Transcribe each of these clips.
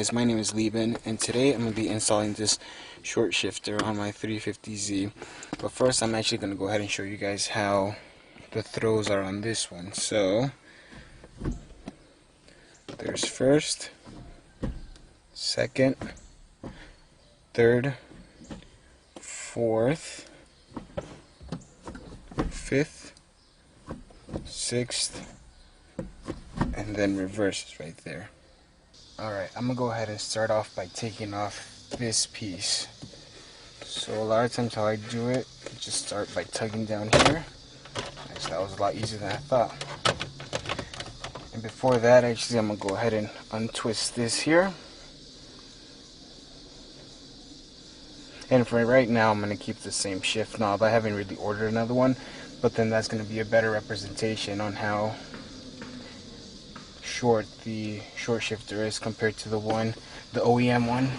guys, my name is Lieben, and today I'm going to be installing this short shifter on my 350Z. But first I'm actually going to go ahead and show you guys how the throws are on this one. So there's first, second, third, fourth, fifth, sixth, and then reverse right there. Alright, I'm going to go ahead and start off by taking off this piece. So a lot of times how I do it, I just start by tugging down here. Actually, that was a lot easier than I thought. And before that, actually, I'm going to go ahead and untwist this here. And for right now, I'm going to keep the same shift knob. I haven't really ordered another one, but then that's going to be a better representation on how short the short shifter is compared to the OEM one.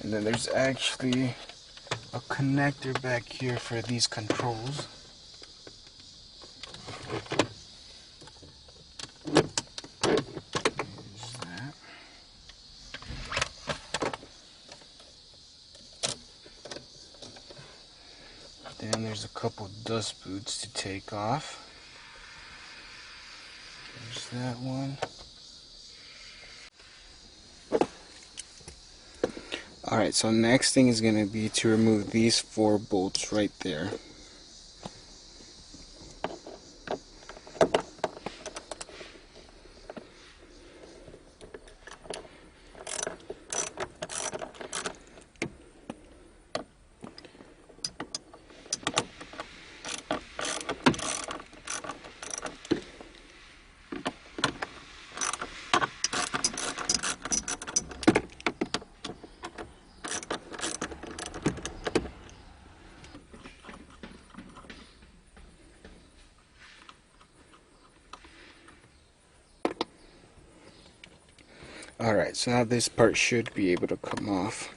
And then there's actually a connector back here for these controls. Then there's a couple dust boots to take off. There's that one. Alright, so next thing is going to be to remove these 4 bolts right there. Alright, so now this part should be able to come off.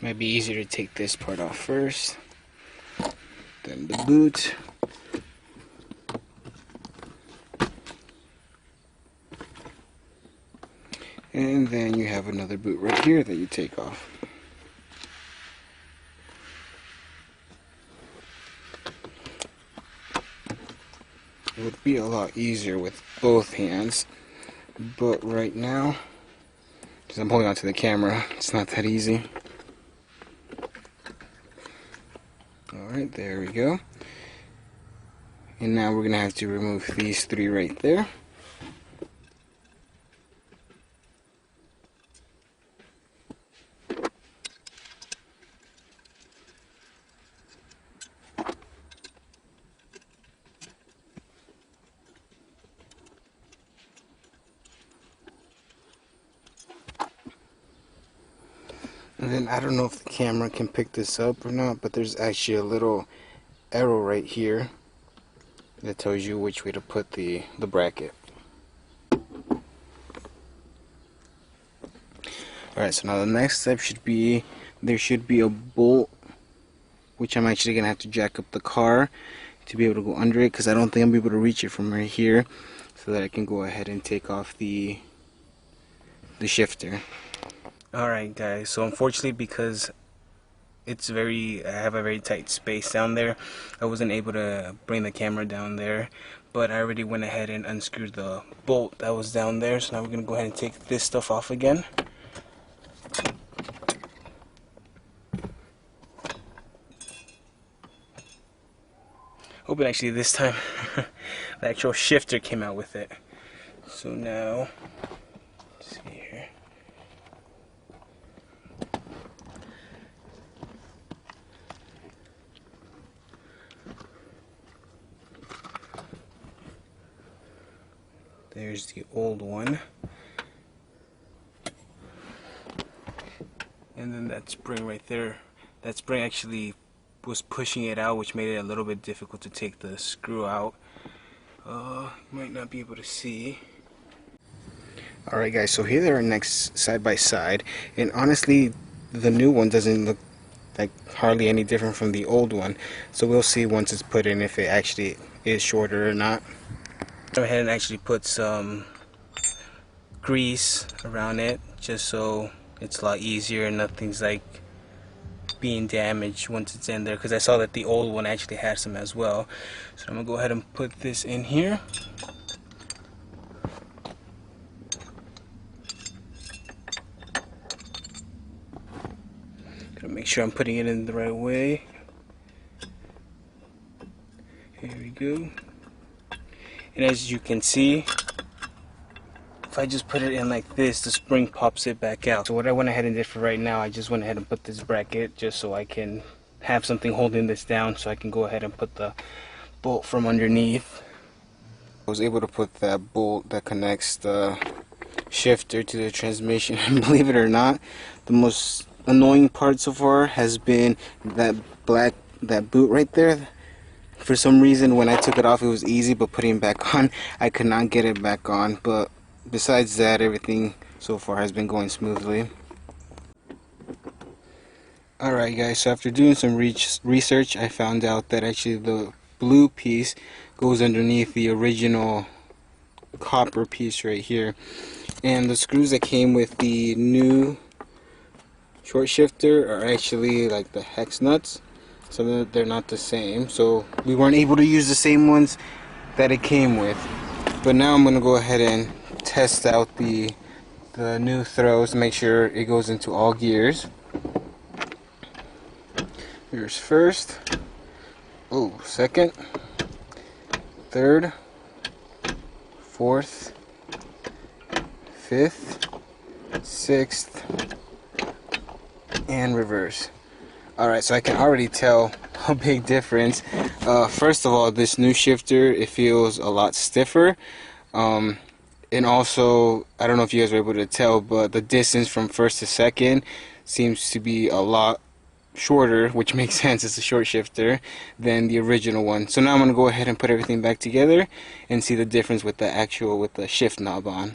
Might be easier to take this part off first, then the boot. And then you have another boot right here that you take off. It would be a lot easier with both hands, but right now, because I'm holding onto the camera, it's not that easy. Alright, there we go. And now we're going to have to remove these 3 right there. And then I don't know if the camera can pick this up or not, but there's actually a little arrow right here that tells you which way to put the bracket. Alright, so now the next step should be, there should be a bolt, which I'm actually going to have to jack up the car to be able to go under it, because I don't think I'm able to reach it from right here, so that I can go ahead and take off the shifter. Alright guys, so unfortunately, because I have a very tight space down there, I wasn't able to bring the camera down there, but I already went ahead and unscrewed the bolt that was down there. So now we're going to go ahead and take this stuff off again. Hoping actually this time the actual shifter came out with it. So now, let's see here. There's the old one. And then that spring right there, that spring actually was pushing it out, which made it a little bit difficult to take the screw out. You might not be able to see. Alright guys, so here they are next side by side, and honestly the new one doesn't look like hardly any different from the old one. So we'll see once it's put in if it actually is shorter or not. Go ahead and actually put some grease around it just so it's a lot easier and nothing's like being damaged once it's in there, because I saw that the old one actually had some as well. So I'm gonna go ahead and put this in here. Gotta make sure I'm putting it in the right way. Here we go. And as you can see, if I just put it in like this, the spring pops it back out. So what I went ahead and did for right now, I just went ahead and put this bracket just so I can have something holding this down so I can go ahead and put the bolt from underneath. I was able to put that bolt that connects the shifter to the transmission, and believe it or not, the most annoying part so far has been that boot right there. For some reason when I took it off it was easy, but putting it back on I could not get it back on. But besides that, everything so far has been going smoothly. Alright guys, so after doing some research, I found out that actually the blue piece goes underneath the original copper piece right here. And the screws that came with the new short shifter are actually like the hex nuts. So they're not the same. So we weren't able to use the same ones that it came with. But now I'm going to go ahead and test out the new throws to make sure it goes into all gears. Here's first, oh, second, third, fourth, fifth, sixth, and reverse. Alright, so I can already tell a big difference. First of all, this new shifter, it feels a lot stiffer. And also, I don't know if you guys were able to tell, but the distance from first to second seems to be a lot shorter, which makes sense, it's a short shifter, than the original one. So now I'm going to go ahead and put everything back together and see the difference with the shift knob on.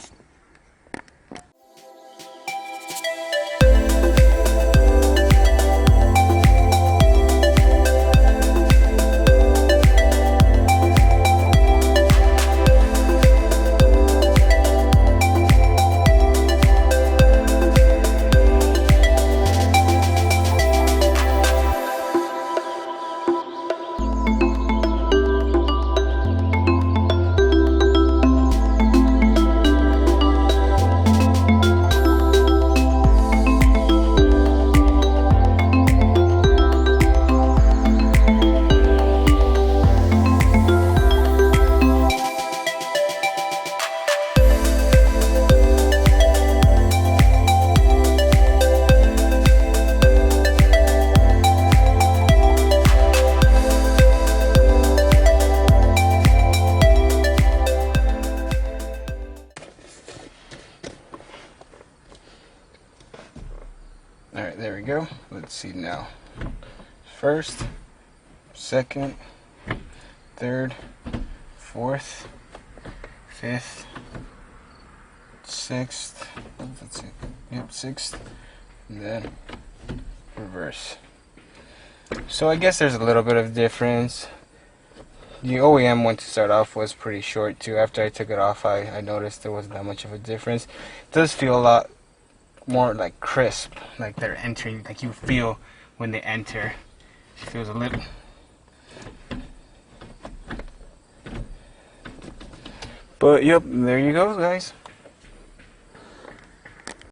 Alright, there we go. Let's see now. First, second, third, fourth, fifth, sixth, let's see, yep, sixth, and then reverse. So I guess there's a little bit of difference. The OEM one to start off was pretty short too. After I took it off, I noticed there wasn't that much of a difference. It does feel a lot more like crisp, like they're entering, like you feel when they enter. It feels a little. But yep, there you go guys.